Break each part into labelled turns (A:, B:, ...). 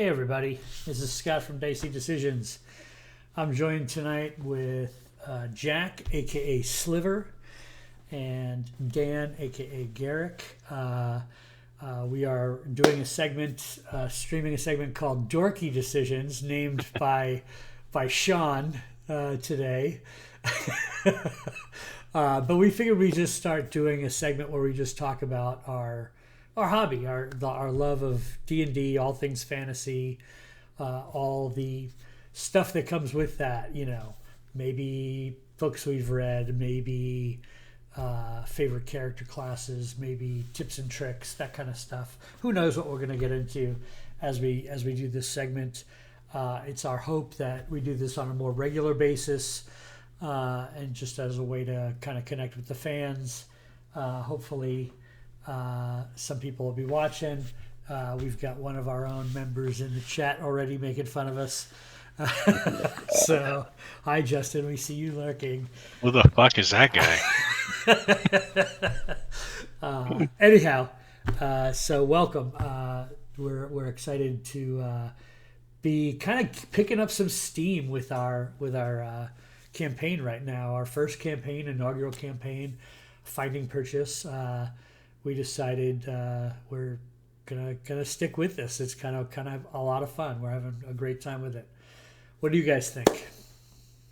A: Hey everybody, this is Scott from Dicey Decisions. I'm joined tonight with Jack, aka Sliver, and Dan, aka Garrick. We are doing a segment, streaming a segment called Dorky Decisions, named by Sean today. But we figured we'd just start doing a segment where we just talk about our hobby, our love of D&D, all things fantasy, all the stuff that comes with that. Maybe books we've read, maybe favorite character classes, maybe tips and tricks, that kind of stuff. Who knows what we're going to get into as we do this segment. It's our hope that we do this on a more regular basis, and just as a way to kind of connect with the fans. Hopefully, some people will be watching. We've got one of our own members in the chat already making fun of us. So, hi Justin, we see you lurking.
B: Who the fuck is that guy?
A: Anyhow, so welcome. We're excited to be kind of picking up some steam with our campaign right now. Our first campaign, inaugural campaign, Finding Purchase. We decided we're gonna stick with this. It's kind of a lot of fun. We're having a great time with it. What do you guys think?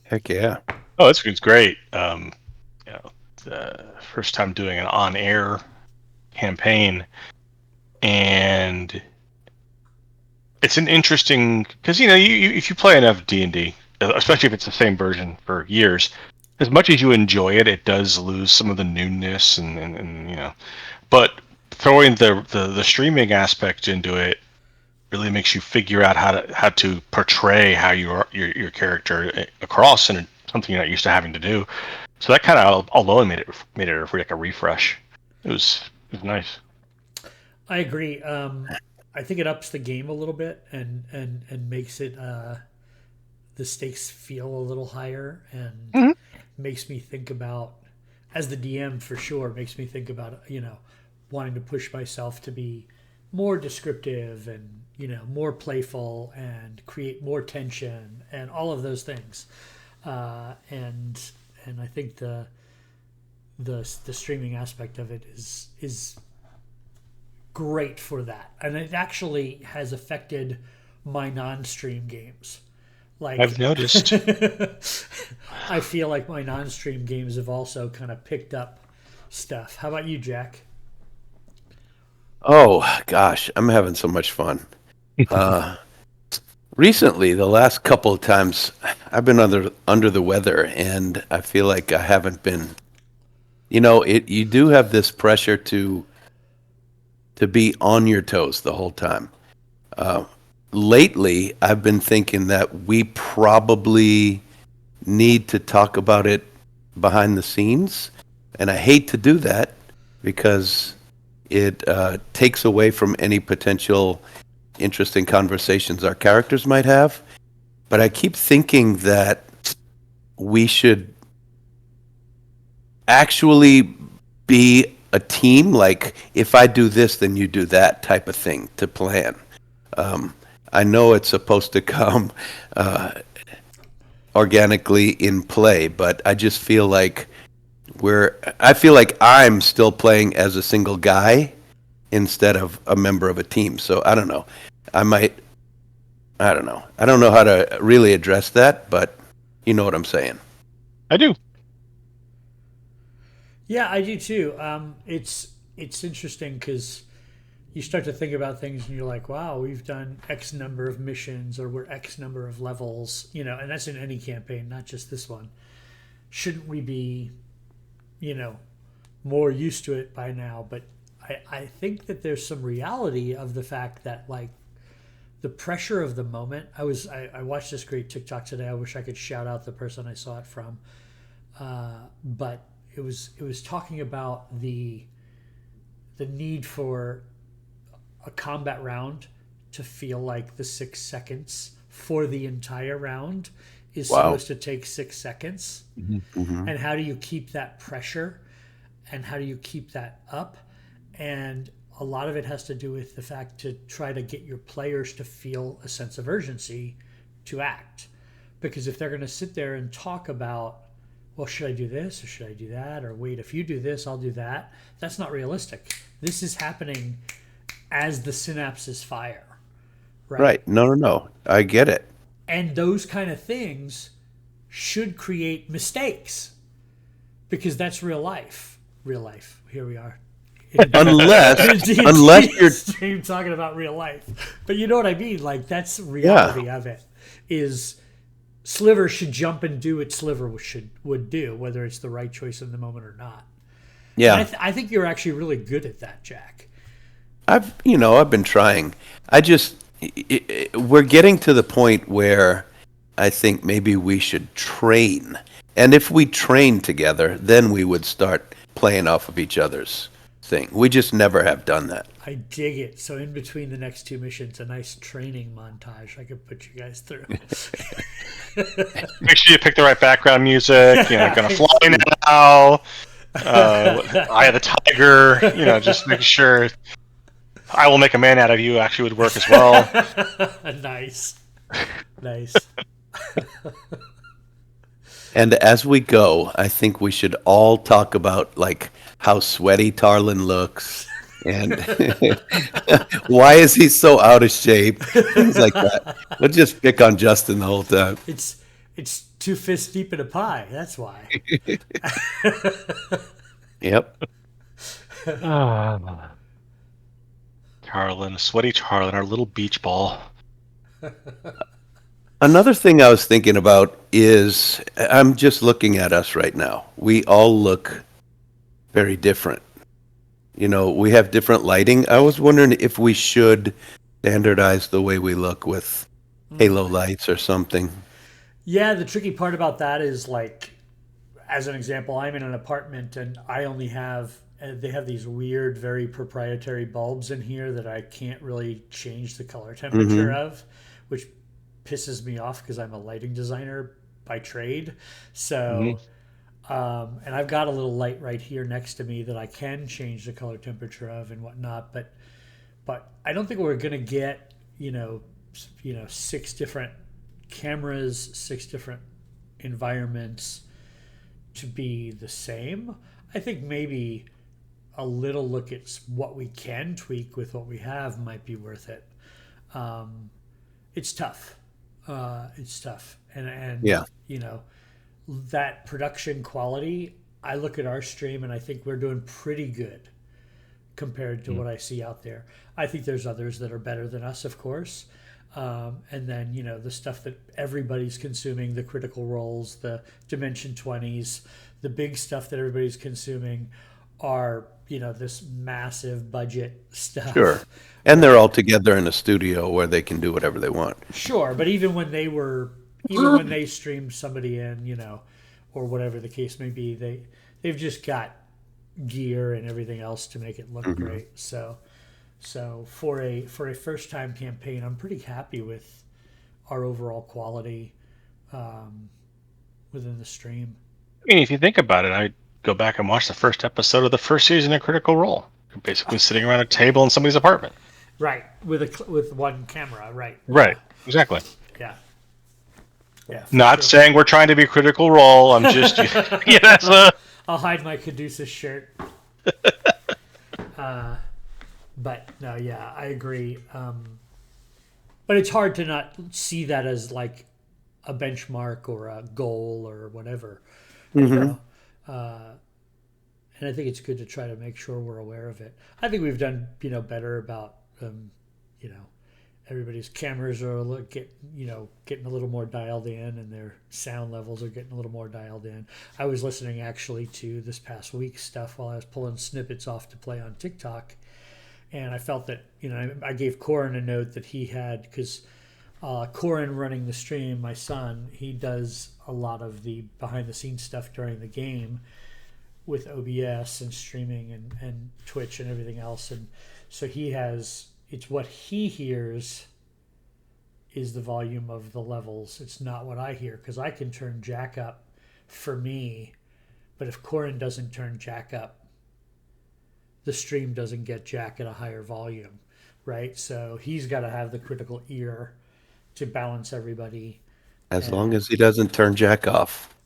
C: Heck yeah.
B: Oh, it's great. The first time doing an on-air campaign, and it's an interesting because you if you play enough D&D, especially if it's the same version for years, as much as you enjoy it, it does lose some of the newness and. But throwing the streaming aspect into it really makes you figure out how to portray how your character across, and something you're not used to having to do. So that kind of alone made it like a refresh. It was nice.
A: I agree. I think it ups the game a little bit and makes it the stakes feel a little higher, and
B: Mm-hmm.
A: makes me think about, as the DM for sure, makes me think about wanting to push myself to be more descriptive and more playful and create more tension and all of those things. And I think the streaming aspect of it is great for that, and it actually has affected my non-stream games. Like,
B: I've noticed.
A: I feel like my non-stream games have also kind of picked up stuff. How about you, Jack?
C: Oh gosh, I'm having so much fun. Recently, the last couple of times, I've been under the weather, and I feel like I haven't been. You do have this pressure to be on your toes the whole time. Lately, I've been thinking that we probably need to talk about it behind the scenes, and I hate to do that because it takes away from any potential interesting conversations our characters might have. But I keep thinking that we should actually be a team, like if I do this, then you do that type of thing to plan. I know it's supposed to come organically in play, but I just feel like I feel like I'm still playing as a single guy instead of a member of a team. So I don't know. I don't know. I don't know how to really address that, but you know what I'm saying.
B: I do.
A: Yeah, I do too. It's interesting because you start to think about things and you're like, wow, we've done X number of missions, or we're X number of levels, and that's in any campaign, not just this one. Shouldn't we be, more used to it by now? But I think that there's some reality of the fact that, like, the pressure of the moment. I watched this great TikTok today. I wish I could shout out the person I saw it from, but it was talking about the need for a combat round to feel like the 6 seconds for the entire round is
C: Wow.
A: supposed to take 6 seconds.
C: Mm-hmm.
A: And how do you keep that pressure, and how do you keep that up? And a lot of it has to do with the fact to try to get your players to feel a sense of urgency to act. Because if they're going to sit there and talk about, well, should I do this or should I do that? Or wait, if you do this, I'll do that. That's not realistic. This is happening as the synapses fire.
C: Right. No. I get it.
A: And those kind of things should create mistakes because that's real life. Real life. Here we are.
C: unless you're
A: stream talking about real life. But you know what I mean? Like, that's reality of it. Is Sliver should jump and do what Sliver would do, whether it's the right choice in the moment or not.
C: Yeah.
A: I think you're actually really good at that, Jack.
C: I've been trying. We're getting to the point where I think maybe we should train. And if we train together, then we would start playing off of each other's thing. We just never have done that.
A: I dig it. So in between the next two missions, a nice training montage I could put you guys through.
B: Make sure you pick the right background music. Gonna fly now. Eye of the Tiger. Just make sure. I Will Make a Man Out of You actually would work as well.
A: Nice.
C: And as we go, I think we should all talk about like how sweaty Tarlin looks and why is he so out of shape, things like that. We'll just pick on Justin the whole time.
A: It's 2 fists deep in a pie. That's why.
C: Yep.
B: Tarlin, sweaty Tarlin, our little beach ball.
C: Another thing I was thinking about is I'm just looking at us right now. We all look very different. We have different lighting. I was wondering if we should standardize the way we look with halo lights or something.
A: Yeah, the tricky part about that is, like, as an example, I'm in an apartment and I only have, they have these weird, very proprietary bulbs in here that I can't really change the color temperature of, which pisses me off because I'm a lighting designer by trade. So, and I've got a little light right here next to me that I can change the color temperature of and whatnot. But I don't think we're going to get, 6 different cameras, 6 different environments to be the same. I think maybe a little look at what we can tweak with what we have might be worth it. It's tough. And
C: yeah,
A: that production quality, I look at our stream and I think we're doing pretty good compared to what I see out there. I think there's others that are better than us, of course. And then, the stuff that everybody's consuming, the Critical Roles, the Dimension 20s, the big stuff that everybody's consuming are, this massive budget stuff.
C: Sure. And they're all together in a studio where they can do whatever they want.
A: Sure, but even when they streamed somebody in, or whatever the case may be, they've just got gear and everything else to make it look great. So for a first time campaign, I'm pretty happy with our overall quality within the stream.
B: I mean, if you think about it, I go back and watch the first episode of the first season of Critical Role. You're basically sitting around a table in somebody's apartment.
A: Right, with one camera, right.
B: Right, exactly.
A: Yeah.
B: Not saying we're trying to be Critical Role. I'm just,
A: I'll hide my Caduceus shirt. But no, yeah, I agree. But it's hard to not see that as like a benchmark or a goal or whatever. And I think it's good to try to make sure we're aware of it. I think we've done, better about, everybody's cameras are getting a little more dialed in, and their sound levels are getting a little more dialed in. I was listening actually to this past week's stuff while I was pulling snippets off to play on TikTok, and I felt that I gave Corin a note that he had, because Corin running the stream, my son, he does a lot of the behind the scenes stuff during the game with OBS and streaming and Twitch and everything else, and so it's what he hears is the volume of the levels. It's not what I hear, because I can turn Jack up for me, but if Corin doesn't turn Jack up, the stream doesn't get Jack at a higher volume, right? So he's got to have the critical ear to balance everybody.
C: As long as he doesn't turn Jack off.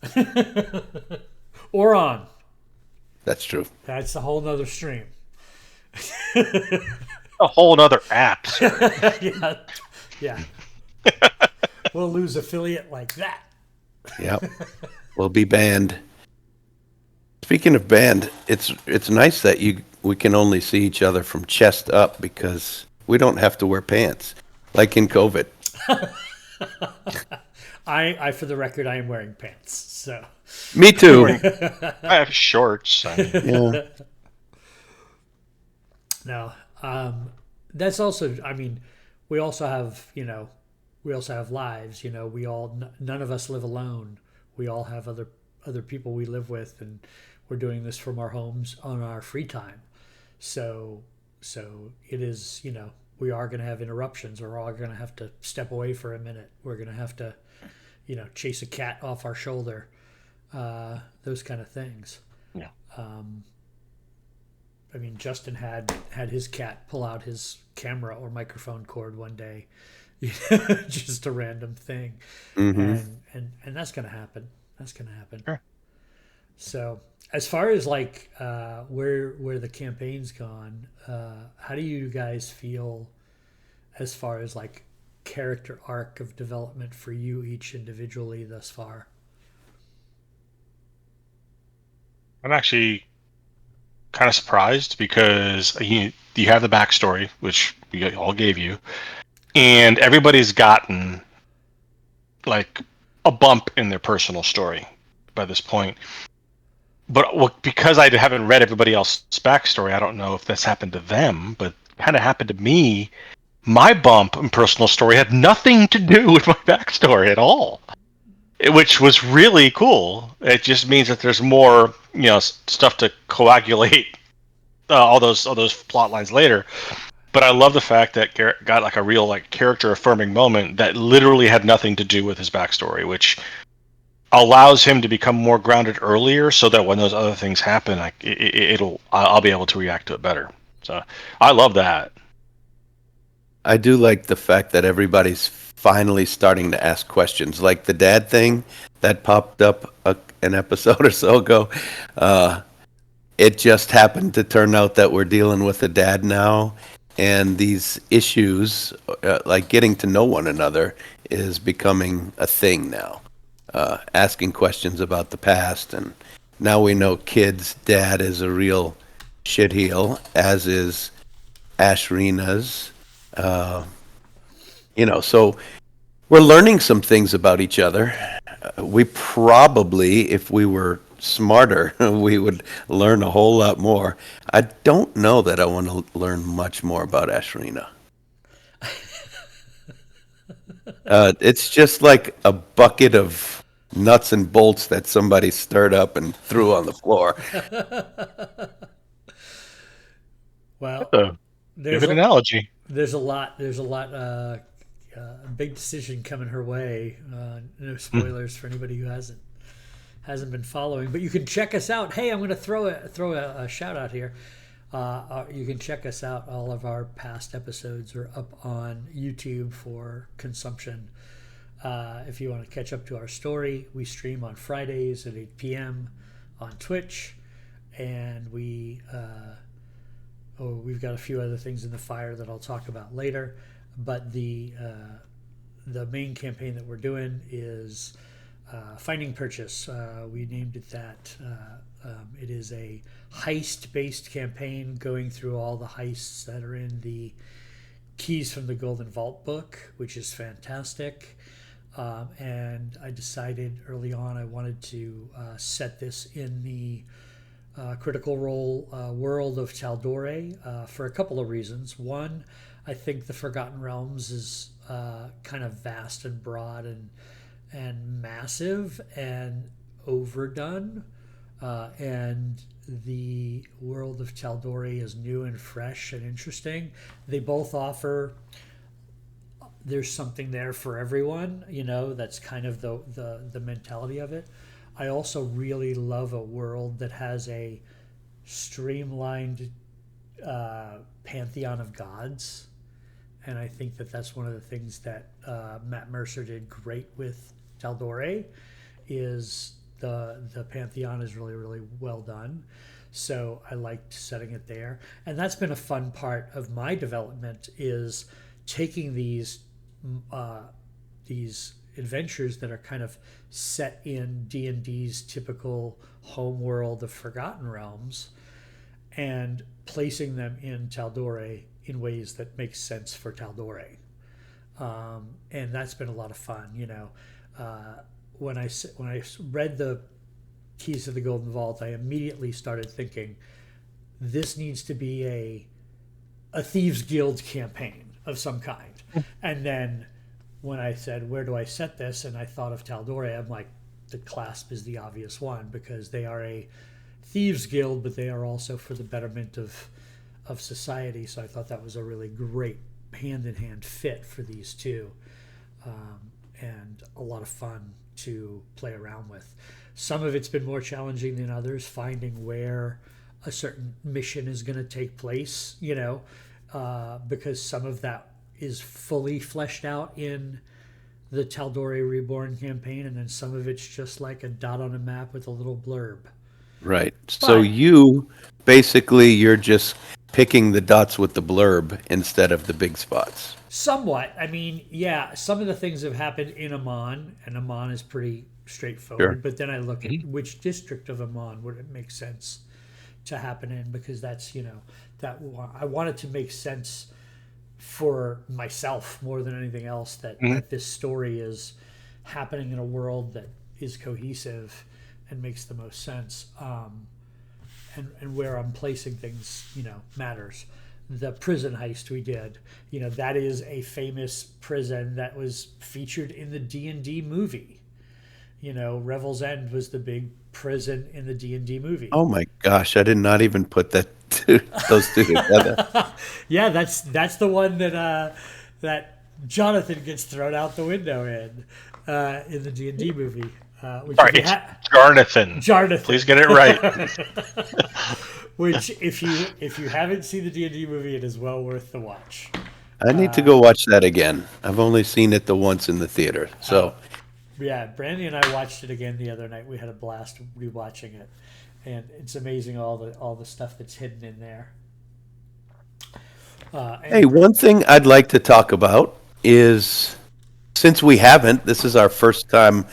A: Or on.
C: That's true.
A: That's a whole nother stream.
B: A whole other app.
A: Yeah. Yeah. We'll lose affiliate like that.
C: Yep. We'll be banned. Speaking of banned, it's nice that we can only see each other from chest up because we don't have to wear pants like in COVID.
A: I for the record, I am wearing pants. So
C: Me too.
B: I have shorts.
C: Yeah.
A: no, that's also. I mean, we also have lives. None of us live alone. We all have other people we live with, and we're doing this from our homes on our free time. So it is. We are going to have interruptions. We're all going to have to step away for a minute. We're going to have to, chase a cat off our shoulder. Those kind of things.
B: Yeah.
A: I mean, Justin had his cat pull out his camera or microphone cord one day, just a random thing, and that's going to happen. That's going to happen.
B: Sure.
A: So, as far as like where the campaign's gone, how do you guys feel as far as like character arc of development for you each individually thus far?
B: I'm actually kind of surprised because you have the backstory, which we all gave you, and everybody's gotten like a bump in their personal story by this point. But because I haven't read everybody else's backstory, I don't know if that's happened to them, but kind of happened to me. My bump in personal story had nothing to do with my backstory at all, which was really cool. It just means that there's more, stuff to coagulate all those plot lines later. But I love the fact that Garrett got like a real like character affirming moment that literally had nothing to do with his backstory, which allows him to become more grounded earlier, so that when those other things happen, like I'll be able to react to it better. So I love that.
C: I do like the fact that everybody's finally starting to ask questions, like the dad thing that popped up an episode or so ago. It just happened to turn out that we're dealing with a dad now, and these issues, like getting to know one another, is becoming a thing now. Asking questions about the past, and now we know Kid's dad is a real shitheel, as is Ashrina's. So we're learning some things about each other. We probably, if we were smarter, we would learn a whole lot more. I don't know that I want to learn much more about Ashrina. It's just like a bucket of nuts and bolts that somebody stirred up and threw on the floor.
A: Well,
B: There's an analogy.
A: There's a lot. A big decision coming her way. No spoilers for anybody who hasn't been following. But you can check us out. Hey, I'm going to throw a shout out here. You can check us out. All of our past episodes are up on YouTube for consumption. If you want to catch up to our story, we stream on Fridays at 8 p.m. on Twitch, and we've got a few other things in the fire that I'll talk about later. But the main campaign that we're doing is Finding Purchase. We named it that. It is a heist-based campaign going through all the heists that are in the Keys from the Golden Vault book, which is fantastic. And I decided early on I wanted to set this in the Critical Role world of Tal'Dorei for a couple of reasons. One, I think the Forgotten Realms is kind of vast and broad and massive and overdone. And the world of Tal'Dorei is new and fresh and interesting. They both offer, there's something there for everyone, that's kind of the mentality of it. I also really love a world that has a streamlined pantheon of gods, and I think that that's one of the things that Matt Mercer did great with Tal'Dorei. Is the pantheon is really really well done. So I liked setting it there, and that's been a fun part of my development is taking these adventures that are kind of set in D&D's typical home world of Forgotten Realms and placing them in Tal'Dorei in ways that make sense for Tal'Dorei. And that's been a lot of fun. When I read the Keys to the Golden Vault, I immediately started thinking this needs to be a Thieves Guild campaign of some kind. And then when I said, where do I set this? And I thought of Tal'Dorei, I'm like, the Clasp is the obvious one because they are a Thieves Guild, but they are also for the betterment of society. So I thought that was a really great hand-in-hand fit for these two. And a lot of fun to play around with. Some of it's been more challenging than others, finding where a certain mission is going to take place, because some of that is fully fleshed out in the Tal'Dorei Reborn campaign, and then some of it's just like a dot on a map with a little blurb.
C: Right. So you're just picking the dots with the blurb instead of the big spots.
A: Somewhat. I mean, yeah, some of the things have happened in Amon, and Amon is pretty straightforward. Sure. But then I look at which district of Amon would it make sense to happen in, because that's, that I want it to make sense for myself more than anything else, that this story is happening in a world that is cohesive and makes the most sense. And where I'm placing things, matters. The prison heist we did, that is a famous prison that was featured in the D&D movie. Revel's End was the big prison in the D&D movie.
C: Oh my gosh, I did not even put those two together.
A: Yeah, that's the one that Jonathan gets thrown out the window in the D&D movie.
B: Sorry, it's Jarnathan.
A: Jarnathan.
B: Please get it right.
A: Which, if you haven't seen the D&D movie, it is well worth the watch.
C: I need to go watch that again. I've only seen it the once in the theater. So,
A: yeah, Brandy and I watched it again the other night. We had a blast rewatching it, and it's amazing all the stuff that's hidden in there.
C: Hey, one thing I'd like to talk about is, since we haven't, this is our first time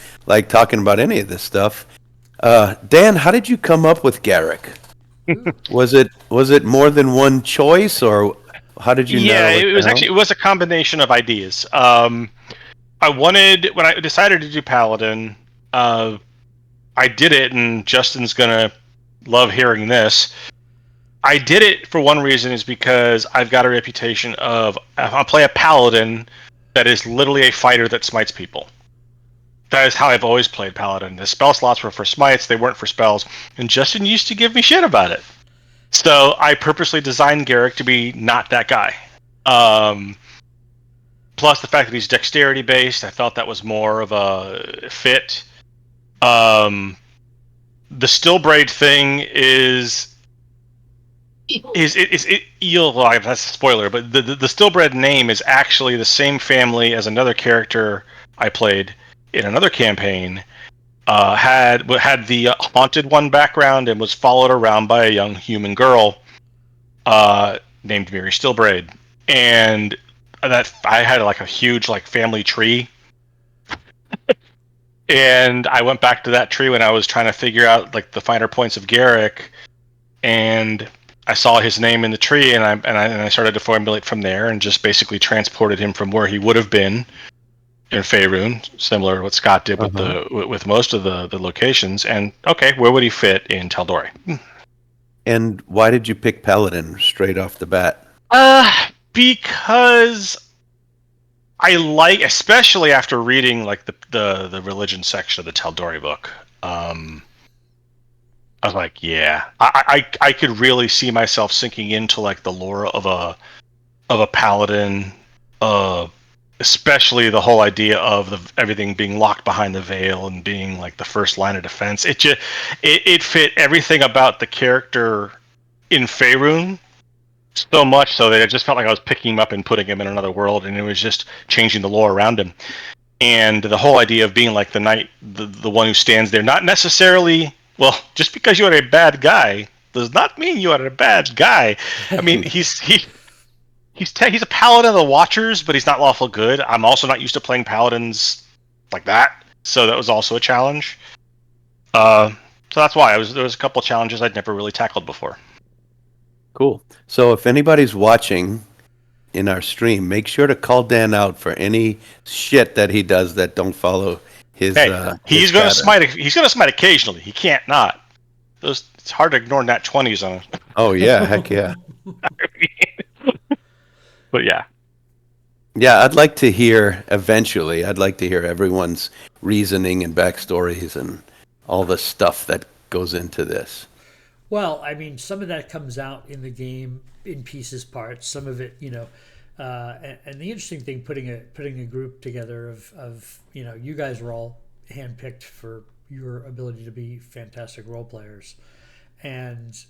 C: talking about any of this stuff. Dan, how did you come up with Garrick? Was it more than one choice, or how did you?
B: Yeah, it was a combination of ideas. When I decided to do Paladin, I did it, and Justin's gonna love hearing this. I did it for one reason, is because I've got a reputation of, I'll play a Paladin that is literally a fighter that smites people. That is how I've always played Paladin. The spell slots were for smites, they weren't for spells, and Justin used to give me shit about it. So I purposely designed Garrick to be not that guy. Plus the fact that he's dexterity based, I felt that was more of a fit. The Stillbraid thing is that's a spoiler, but the Stillbred name is actually the same family as another character I played in another campaign. Had the Haunted One background and was followed around by a young human girl named Miri Stillbraid, and that I had a huge family tree. And I went back to that tree when I was trying to figure out the finer points of Garrick, and I saw his name in the tree, and I started to formulate from there, and just basically transported him from where he would have been in Faerun, similar to what Scott did with most of the locations. And okay, where would he fit in Tal'Dorei?
C: And why did you pick Paladin straight off the bat?
B: Because I especially after reading the religion section of the Tal'Dorei book, I was like, yeah, I could really see myself sinking into the lore of a paladin, especially the whole idea of everything being locked behind the veil and being the first line of defense. It fit everything about the character in Faerun so much so that it just felt like I was picking him up and putting him in another world, and it was just changing the lore around him. And the whole idea of being like the knight, the one who stands there, not necessarily, well, just because you are a bad guy does not mean you are a bad guy. I mean, he's a paladin of the Watchers, but he's not lawful good. I'm also not used to playing paladins like that, so that was also a challenge. So that's why there was a couple of challenges I'd never really tackled before.
C: Cool. So if anybody's watching in our stream, make sure to call Dan out for any shit that he does that don't follow his.
B: Hey, he's going to smite. He's going to smite occasionally. He can't not. It's hard to ignore nat 20s on it.
C: Oh yeah, heck yeah.
B: But yeah.
C: Yeah, I'd like to hear eventually. I'd like to hear everyone's reasoning and backstories and all the stuff that goes into this.
A: Well, I mean, some of that comes out in the game in pieces, parts. Some of it, and the interesting thing, putting a group together of you guys were all handpicked for your ability to be fantastic role players, and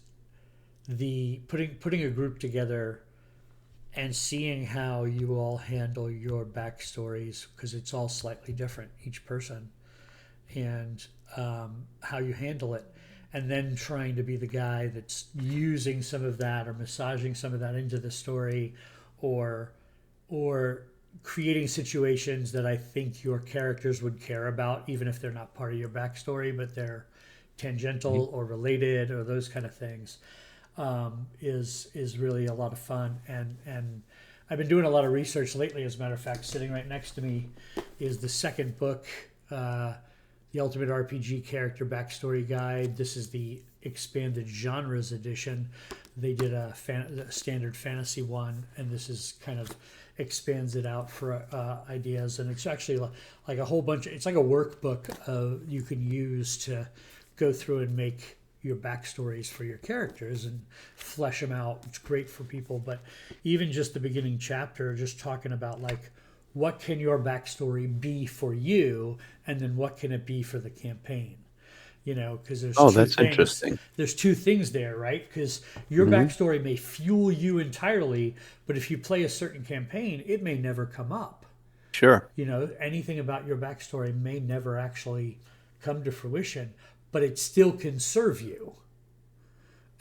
A: the putting a group together and seeing how you all handle your backstories, because it's all slightly different, each person, and how you handle it. And then trying to be the guy that's using some of that or massaging some of that into the story, or creating situations that I think your characters would care about, even if they're not part of your backstory, but they're tangential or related or those kind of things, is really a lot of fun. And I've been doing a lot of research lately. As a matter of fact, sitting right next to me is the second book, The Ultimate RPG Character Backstory Guide. This is the expanded genres edition. They did a standard fantasy one, and this is kind of expands it out for ideas. And it's actually like a whole bunch. It's like a workbook you can use to go through and make your backstories for your characters and flesh them out. It's great for people. But even just the beginning chapter, just talking about like, what can your backstory be for you, and then what can it be for the campaign? Because there's
C: that's interesting.
A: There's two things there, right? Because your backstory may fuel you entirely, but if you play a certain campaign, it may never come up.
C: Sure.
A: Anything about your backstory may never actually come to fruition, but it still can serve you.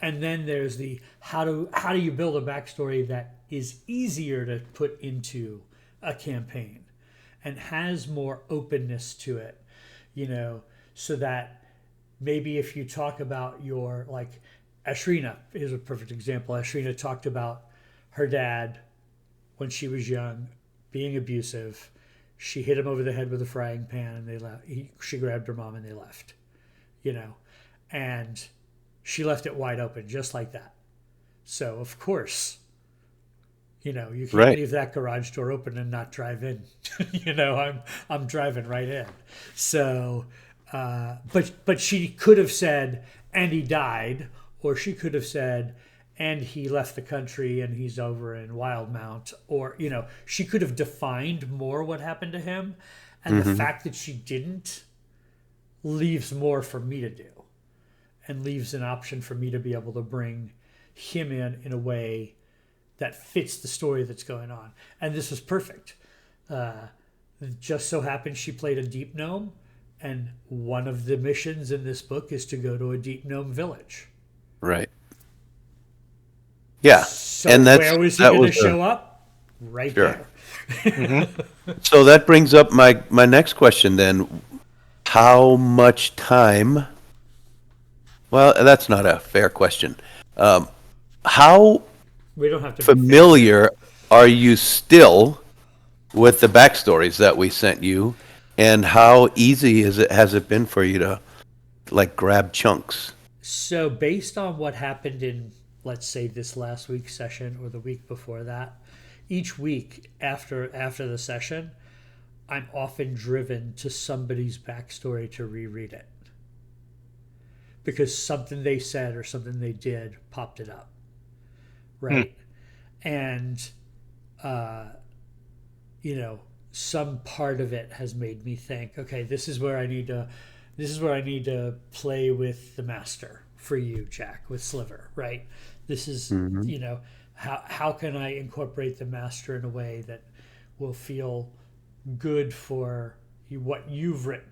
A: And then there's the how do you build a backstory that is easier to put into a campaign and has more openness to it, so that maybe if you talk about your, like, Ashrina is a perfect example. Ashrina talked about her dad when she was young being abusive. She hit him over the head with a frying pan, and they left. She grabbed her mom and they left, and she left it wide open just like that. So of course, you can't leave that garage door open and not drive in. I'm driving right in. So, but she could have said, and he died, or she could have said, and he left the country and he's over in Wildmount, or she could have defined more what happened to him, and the fact that she didn't leaves more for me to do, and leaves an option for me to be able to bring him in a way that fits the story that's going on. And this was perfect. It just so happened she played a deep gnome, and one of the missions in this book is to go to a deep gnome village.
C: Right. Yeah.
A: So and where was he going to show up? Right there.
C: So that brings up my next question then. How much time... Well, that's not a fair question. How...
A: We don't have to
C: familiar are you still with the backstories that we sent you, and how easy has it been for you to like grab chunks?
A: So based on what happened in, let's say, this last week's session or the week before that, each week after the session, I'm often driven to somebody's backstory to reread it, because something they said or something they did popped it up. Right. And, some part of it has made me think, okay, this is where I need to play with the master for you, Jack, with Sliver, right? This is, how can I incorporate the master in a way that will feel good for what you've written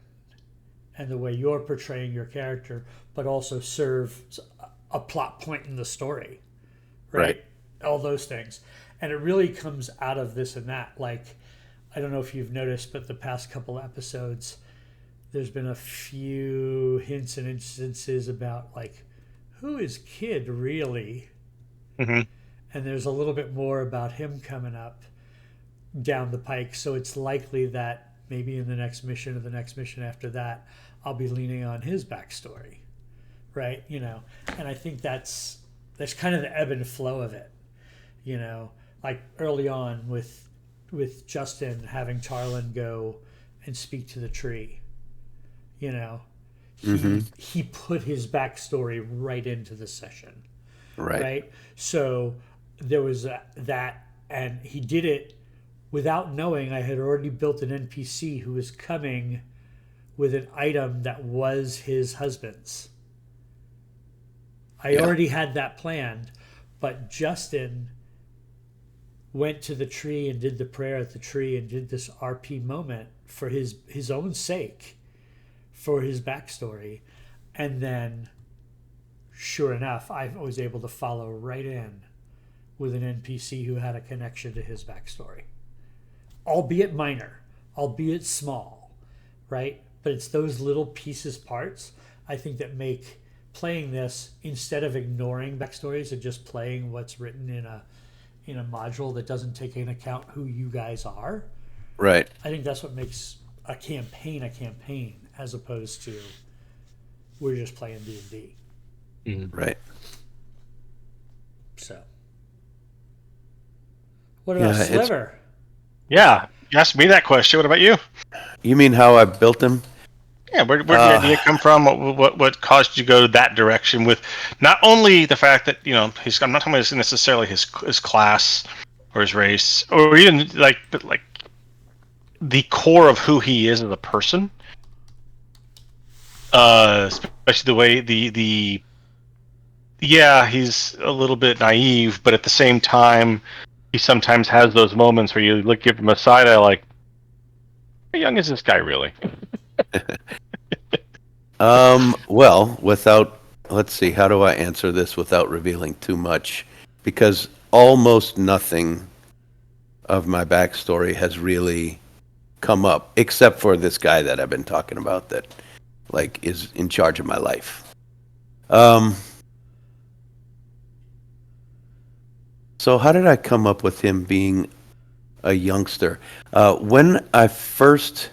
A: and the way you're portraying your character, but also serve a plot point in the story, right? All those things. And it really comes out of this and that. Like, I don't know if you've noticed, but the past couple episodes, there's been a few hints and instances about, like, who is Kid really?
B: Mm-hmm.
A: And there's a little bit more about him coming up down the pike. So it's likely that maybe in the next mission or the next mission after that, I'll be leaning on his backstory, right? You know, and I think that's kind of the ebb and flow of it, you know, like early on with Justin having Tarlin go and speak to the tree, you know, he put his backstory right into the session, right? So there was that, and he did it without knowing I had already built an NPC who was coming with an item that was his husband's. I already had that planned, but Justin went to the tree and did the prayer at the tree and did this RP moment for his own sake, for his backstory. And then, sure enough, I was able to follow right in with an NPC who had a connection to his backstory. Albeit minor, albeit small, right? But it's those little pieces, parts, I think, that make playing this, instead of ignoring backstories and just playing what's written in a module that doesn't take into account who you guys are.
C: Right.
A: I think that's what makes a campaign, as opposed to we're just playing D&D.
C: Right.
A: So, what about Sliver?
B: Yeah, you asked me that question. What about you?
C: You mean how I built him?
B: Yeah, where did the idea come from? What caused you to go that direction? With not only the fact that, you know, I'm not talking about necessarily his class or his race, or even but the core of who he is as a person. Especially the way he's a little bit naive, but at the same time, he sometimes has those moments where you give him a side eye, like, how young is this guy really?
C: Well, let's see, how do I answer this without revealing too much? Because almost nothing of my backstory has really come up, except for this guy that I've been talking about that, like, is in charge of my life. So how did I come up with him being a youngster? When I first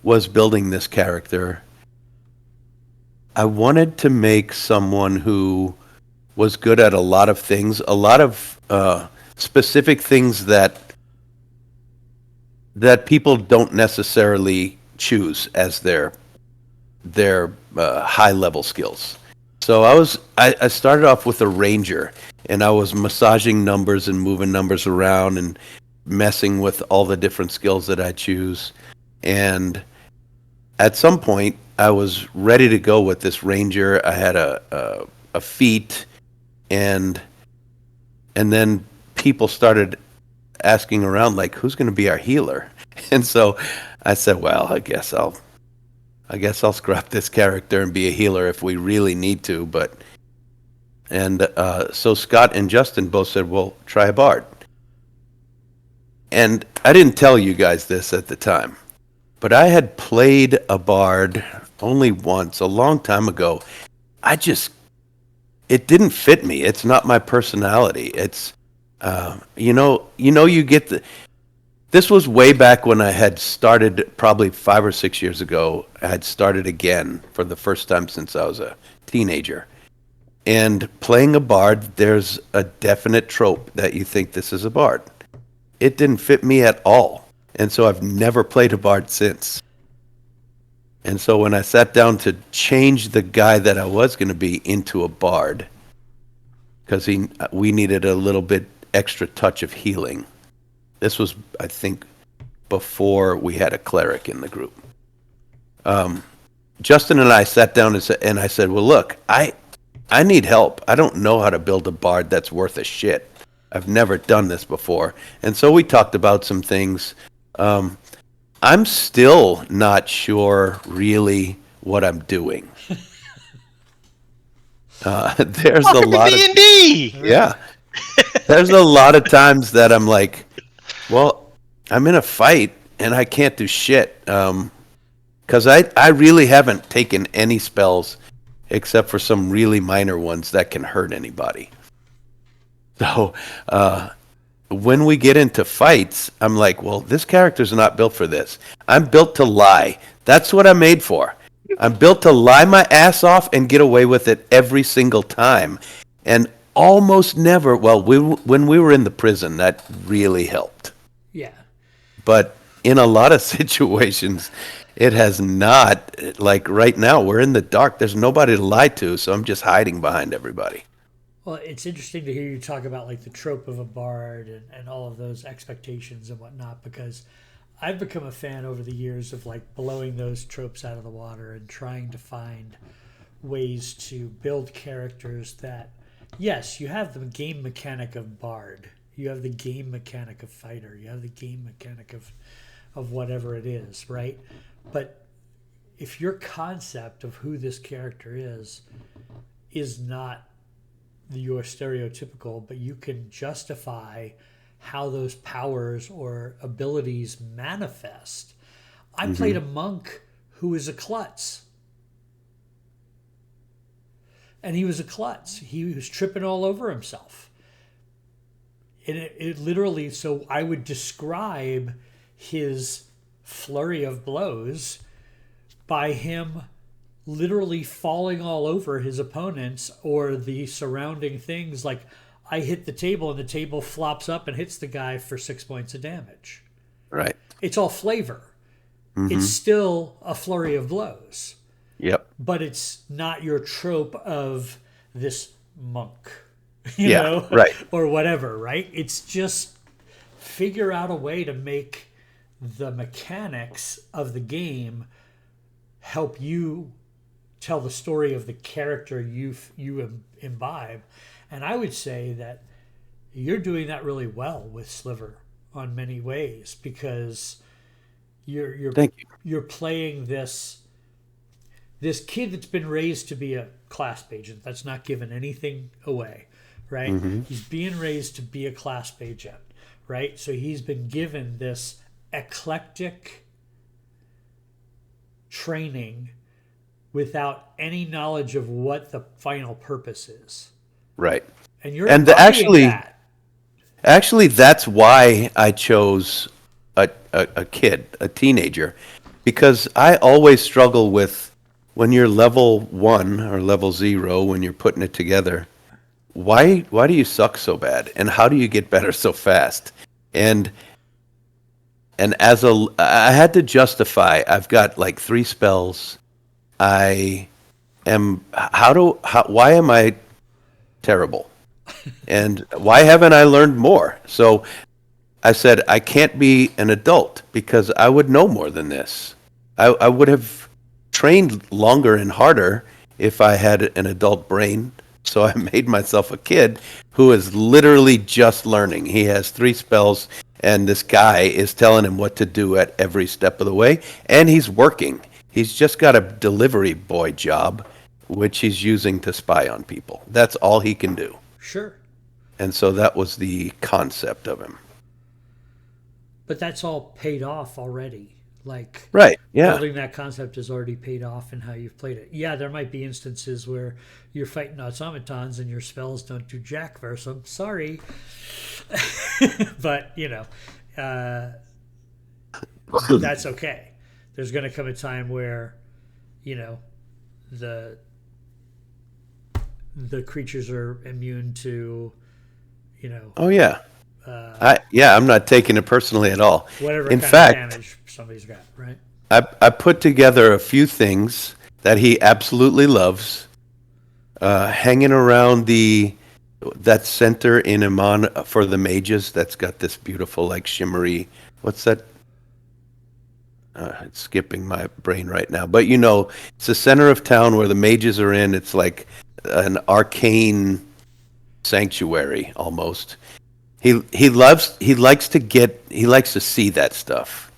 C: was building this character, I wanted to make someone who was good at a lot of things, a lot of specific things that people don't necessarily choose as their high level skills. So I started off with a ranger, and I was massaging numbers and moving numbers around and messing with all the different skills that I choose. And at some point, I was ready to go with this ranger. I had a feat, and then people started asking around, like, who's going to be our healer? And so I said, well, I guess I'll scrap this character and be a healer if we really need to. So Scott and Justin both said, well, try a bard. And I didn't tell you guys this at the time, but I had played a bard only once, a long time ago. It didn't fit me. It's not my personality. It's, you get this was way back when I had started, probably 5 or 6 years ago. I had started again for the first time since I was a teenager. And playing a bard, there's a definite trope that you think this is a bard. It didn't fit me at all. And so I've never played a bard since. And so when I sat down to change the guy that I was going to be into a bard, because we needed a little bit extra touch of healing. This was, I think, before we had a cleric in the group. Justin and I sat down and I said, well, look, I need help. I don't know how to build a bard that's worth a shit. I've never done this before. And so we talked about some things. I'm still not sure really what I'm doing. There's a
B: Welcome to
C: lot of
B: D&D!
C: yeah. There's a lot of times that I'm like, well, I'm in a fight and I can't do shit. Because I really haven't taken any spells except for some really minor ones that can hurt anybody. So when we get into fights, I'm like, well, this character's not built for this. I'm built to lie. That's what I'm made for. I'm built to lie my ass off and get away with it every single time. And almost never, well, when we were in the prison, that really helped.
A: Yeah.
C: But in a lot of situations, it has not. Like right now, we're in the dark. There's nobody to lie to, so I'm just hiding behind everybody.
A: Well, it's interesting to hear you talk about like the trope of a bard and all of those expectations and whatnot, because I've become a fan over the years of like blowing those tropes out of the water and trying to find ways to build characters that, yes, you have the game mechanic of bard, you have the game mechanic of fighter, you have the game mechanic of whatever it is, right? But if your concept of who this character is not your stereotypical, but you can justify how those powers or abilities manifest. I played a monk who was a klutz. And he was a klutz. He was tripping all over himself. And it literally, so I would describe his flurry of blows by him literally falling all over his opponents or the surrounding things. Like I hit the table and the table flops up and hits the guy for 6 points of damage.
C: Right.
A: It's all flavor. It's still a flurry of blows.
C: Yep.
A: But it's not your trope of this monk, you
C: Yeah,
A: know,
C: right.
A: or whatever, right? It's just figure out a way to make the mechanics of the game help you tell the story of the character you imbibe. And I would say that you're doing that really well with Sliver on many ways, because
C: Thank you.
A: you're playing this kid that's been raised to be a clasp agent. That's not giving anything away, right? He's being raised to be a clasp agent, right? So he's been given this eclectic training without any knowledge of what the final purpose is.
C: Right.
A: And you're
C: And
A: embodying that.
C: actually, that's why I chose a kid, a teenager, because I always struggle with when you're level 1 or level 0, when you're putting it together, why do you suck so bad? And how do you get better so fast? And I had to justify, I've got like 3 spells. Why am I terrible? And why haven't I learned more? So I said, I can't be an adult because I would know more than this. I would have trained longer and harder if I had an adult brain. So I made myself a kid who is literally just learning. He has 3 spells, and this guy is telling him what to do at every step of the way, and he's working. He's just got a delivery boy job, which he's using to spy on people. That's all he can do.
A: Sure.
C: And so that was the concept of him.
A: But that's all paid off already. Like,
C: right, yeah.
A: Building that concept has already paid off in how you've played it. Yeah, there might be instances where you're fighting automatons and your spells don't do jack versus them. Sorry. But, that's okay. There's going to come a time where, the creatures are immune to,
C: Oh, yeah. I'm not taking it personally at all.
A: Whatever
C: in
A: kind
C: fact,
A: of damage somebody's got, right?
C: I put together a few things that he absolutely loves, hanging around that center in Iman for the mages. That's got this beautiful, like, shimmery. What's that? It's skipping my brain right now, but it's the center of town where the mages are in. It's like an arcane sanctuary almost. He likes to see that stuff,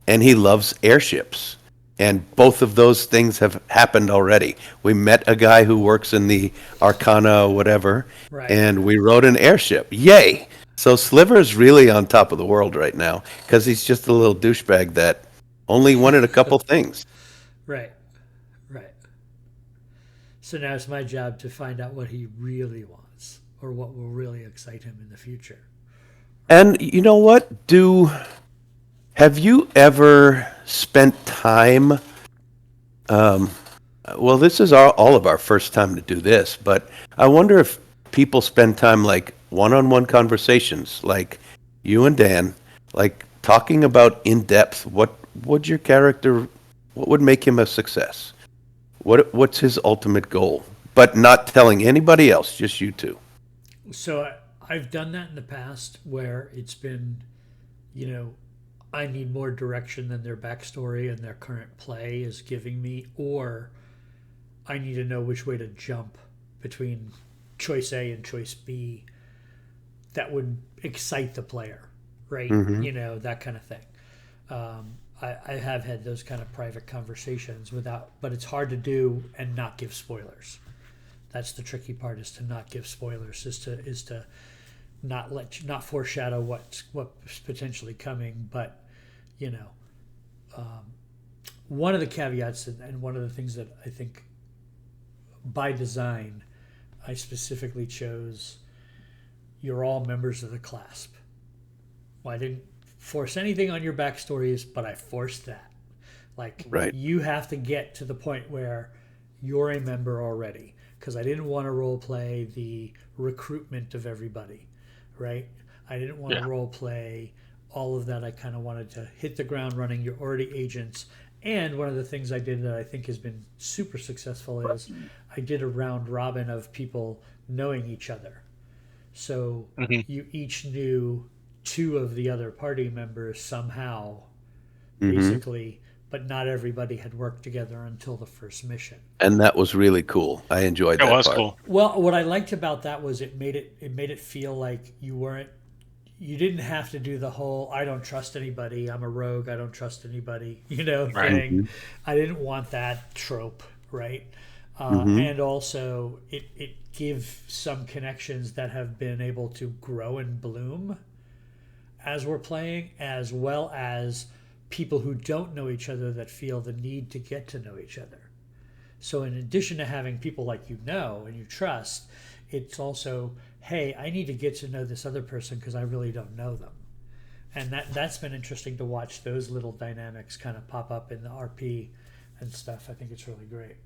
C: and he loves airships. And both of those things have happened already. We met a guy who works in the Arcana or whatever,
A: Right.
C: and we rode an airship. Yay! So Sliver's really on top of the world right now because he's just a little douchebag that only wanted a couple things.
A: Right. Right. So now it's my job to find out what he really wants or what will really excite him in the future.
C: And you know what? Have you ever spent time? Well, this is all of our first time to do this, but I wonder if people spend time like one-on-one conversations, like you and Dan, like talking about in depth what would your character, what would make him a success? What's his ultimate goal? But not telling anybody else, just you two.
A: So I've done that in the past where it's been, you know, I need more direction than their backstory and their current play is giving me, or I need to know which way to jump between choice A and choice B that would excite the player, right?
C: Mm-hmm.
A: You know, that kind of thing. I have had those kind of private conversations but it's hard to do and not give spoilers. That's the tricky part, is to not give spoilers, is to not foreshadow what's potentially coming. But you know, one of the caveats and one of the things that I think by design I specifically chose, you're all members of the clasp. Well, I didn't force anything on your backstories, but I forced that. Like,
C: Right.
A: you have to get to the point where you're a member already, because I didn't want to role play the recruitment of everybody, right? I didn't want to role play all of that. I kind of wanted to hit the ground running. You're already agents. And one of the things I did that I think has been super successful is I did a round robin of people knowing each other. So you each knew two of the other party members somehow, basically, but not everybody had worked together until the first mission.
C: And that was really cool. I enjoyed that
B: It was
C: part.
B: cool.
A: Well, what I liked about that was it made it feel like you didn't have to do the whole "I don't trust anybody, I'm a rogue, I don't trust anybody,"
B: Right.
A: thing. I didn't want that trope, right? And also it gives some connections that have been able to grow and bloom as we're playing, as well as people who don't know each other that feel the need to get to know each other. So in addition to having people like you know and you trust, it's also, hey, I need to get to know this other person because I really don't know them. And that's been interesting to watch those little dynamics kind of pop up in the RP and stuff. I think it's really great.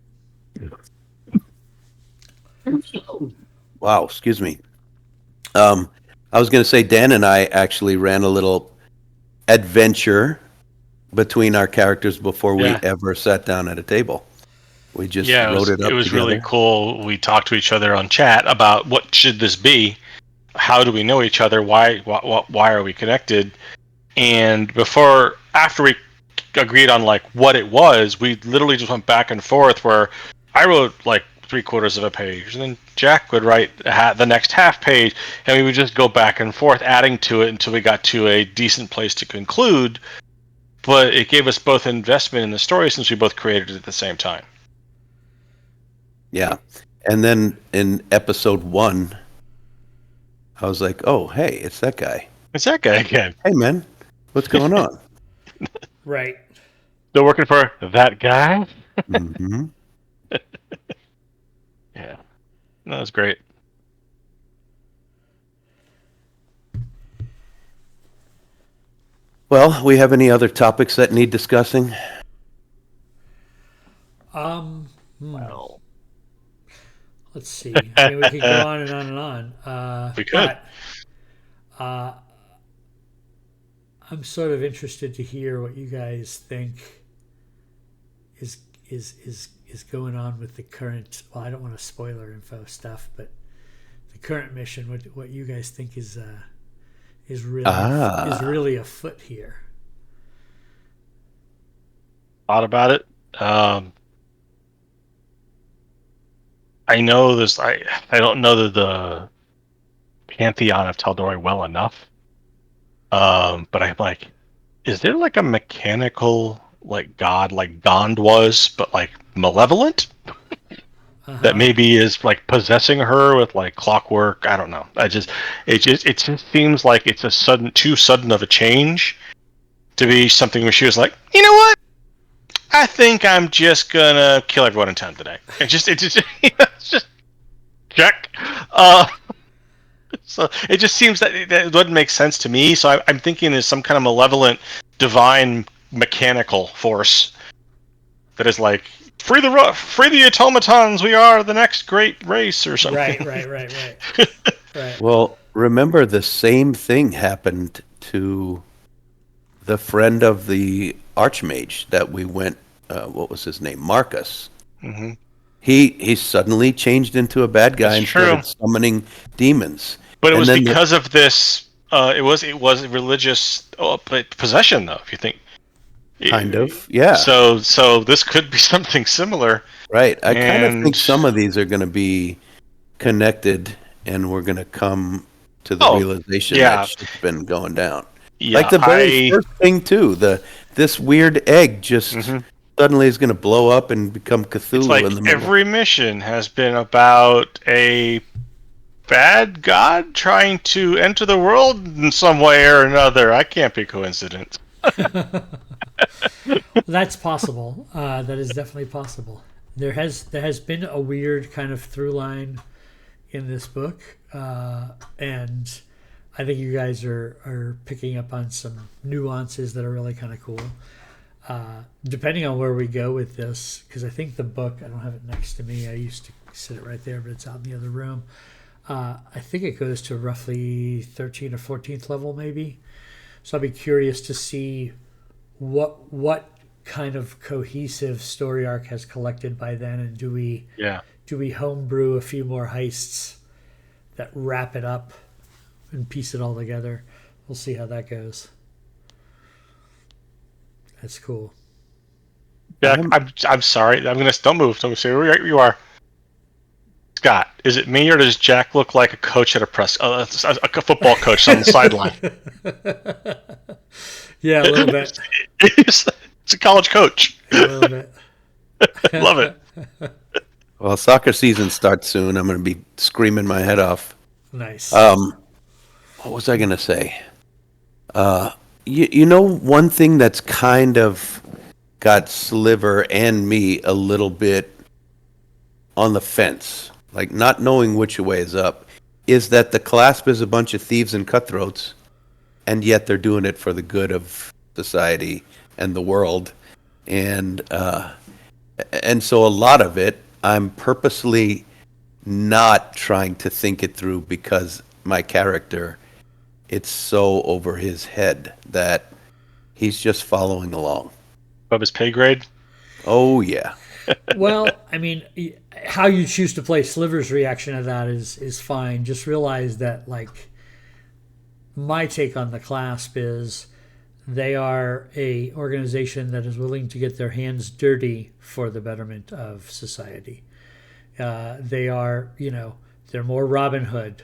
C: Wow, excuse me. I was going to say Dan and I actually ran a little adventure between our characters before we ever sat down at a table. We just wrote it up
B: It was
C: together.
B: really cool. We talked to each other on chat about what should this be, how do we know each other, why are we connected, and after we agreed on like what it was, we literally just went back and forth. Where I wrote like 3/4 of a page, and then Jack would write the next half page, and we would just go back and forth, adding to it until we got to a decent place to conclude. But it gave us both investment in the story since we both created it at the same time.
C: Yeah. And then in episode 1, I was like, oh, hey, it's that guy.
B: It's that guy again.
C: Hey, man, what's going on?
A: Right.
B: Still working for that guy?
C: Mm-hmm.
B: Yeah. That was great.
C: Well, we have any other topics that need discussing?
B: Well,
A: Let's see. I mean, we could go on and on and on.
B: We could.
A: But, I'm sort of interested to hear what you guys think is going on with the current. Well, I don't want to spoiler info stuff, but the current mission. What you guys think is really afoot here?
B: Thought about it. I know this. I don't know that pantheon of Tal'Dorei well enough. But I'm like, is there like a mechanical like god like Gond was, but like malevolent? That maybe is like possessing her with like clockwork. I don't know. It just seems like it's too sudden of a change to be something where she was like, you know what? I think I'm just gonna kill everyone in town today. It's just check. So it just seems that it doesn't make sense to me. So I'm thinking there's some kind of malevolent, divine, mechanical force that is like, free the automatons. We are the next great race, or something.
A: Right.
C: Well, remember the same thing happened to the friend of the Archmage that we went. What was his name? Marcus.
B: Mm-hmm.
C: He suddenly changed into a bad guy and
B: true.
C: started summoning demons.
B: But it was because of this. It was religious possession, though. If you think.
C: Kind of, yeah.
B: So this could be something similar.
C: Right. I kind of think some of these are going to be connected, and we're going to come to the realization that shit's been going down.
B: Yeah,
C: like the very first thing, too. This weird egg just suddenly is going to blow up and become Cthulhu.
B: It's like
C: in the middle.
B: Every mission has been about a bad god trying to enter the world in some way or another. I can't be coincidence.
A: That's possible. That is definitely possible. There has been a weird kind of through line in this book, and I think you guys are picking up on some nuances that are really kind of cool. Depending on where we go with this, because I think the book, I don't have it next to me. I used to sit it right there, but it's out in the other room. I think it goes to roughly 13th or 14th level, maybe. So I'll be curious to see what kind of cohesive story arc has collected by then, and do we homebrew a few more heists that wrap it up and piece it all together? We'll see how that goes. That's cool.
B: Jack, I'm sorry. Don't move. Don't say where you are. Scott, is it me or does Jack look like a coach at a football coach on the sideline?
A: Yeah, a little bit.
B: It's a college coach.
A: A little bit.
B: Love it.
C: Well, soccer season starts soon. I'm going to be screaming my head off.
A: Nice.
C: What was I going to say? You know, one thing that's kind of got Sliver and me a little bit on the fence, like not knowing which way is up, is that the Clasp is a bunch of thieves and cutthroats, and yet they're doing it for the good of society and the world. And so a lot of it, I'm purposely not trying to think it through because my character, it's so over his head that he's just following along.
B: Above his pay grade?
C: Oh, yeah.
A: Well, I mean, how you choose to play Sliver's reaction to that is fine. Just realize that, like, my take on the Clasp is they are a organization that is willing to get their hands dirty for the betterment of society. They are, they're more Robin Hood.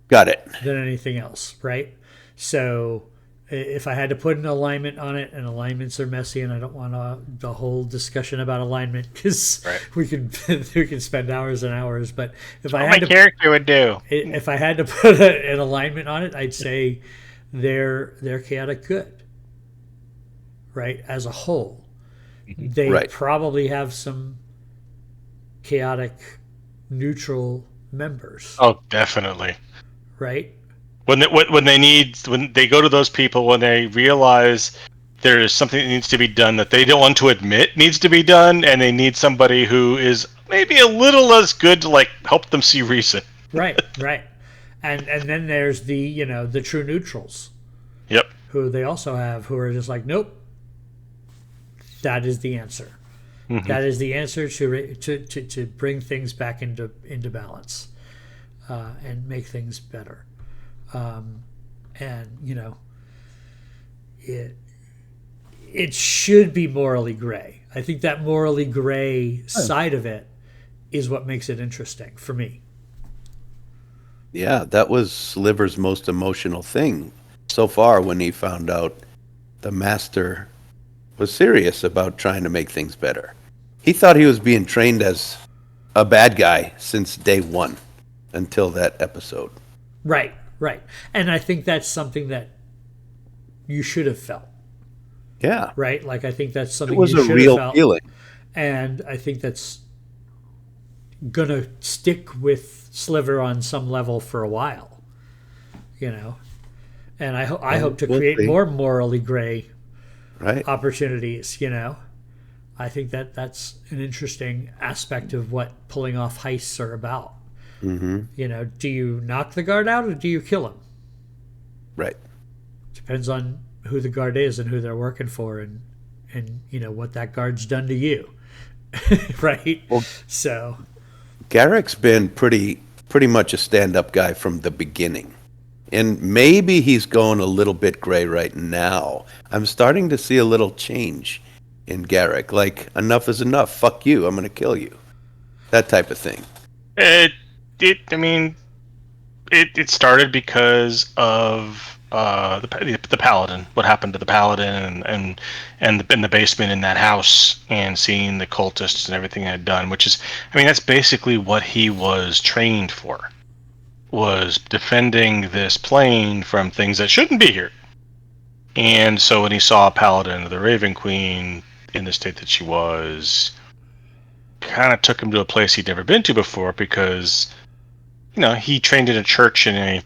C: Got it.
A: Than anything else, right? So if I had to put an alignment on it, and alignments are messy, and I don't want the whole discussion about alignment because we can spend hours and hours. But if I had to,
B: character would do.
A: If I had to put an alignment on it, I'd say they're chaotic good, right? As a whole, they probably have some chaotic neutral members.
B: Oh, definitely.
A: Right.
B: When they go to those people when they realize there is something that needs to be done that they don't want to admit needs to be done, and they need somebody who is maybe a little less good to like help them see reason.
A: Right. And then there's the true neutrals.
B: Yep.
A: Who they also have, who are just like, nope. That is the answer. Mm-hmm. That is the answer to bring things back into balance. And make things better. It should be morally gray. I think that morally gray side of it is what makes it interesting for me.
C: Yeah, that was Sliver's most emotional thing so far when he found out the master was serious about trying to make things better. He thought he was being trained as a bad guy since day one until that episode.
A: Right, right. And I think that's something that you should have felt,
C: Yeah,
A: right? Like, I think that's
C: it
A: something
C: was
A: you
C: a
A: should have
C: real
A: felt.
C: feeling.
A: And I think that's going to stick with Sliver on some level for a while, you know? And I hope to
C: We'll
A: create
C: see.
A: more morally gray
C: Right.
A: opportunities, you know? I think that that's an interesting aspect of what pulling off heists are about.
C: Mm-hmm.
A: You know, do you knock the guard out or do you kill him?
C: Right.
A: Depends on who the guard is and who they're working for, and you know what that guard's done to you. Right?
C: Well,
A: So,
C: Garrick's been pretty much a stand-up guy from the beginning. And maybe he's going a little bit gray right now. I'm starting to see a little change in Garrick. Like, enough is enough. Fuck you. I'm going to kill you. That type of thing.
B: I mean, it started because of the paladin. What happened to the paladin and in the basement in that house, and seeing the cultists and everything I had done. Which is, I mean, that's basically what he was trained for. Was defending this plane from things that shouldn't be here. And so when he saw Paladin of the Raven Queen in the state that she was, kind of took him to a place he'd never been to before, because, you know, he trained in a church in a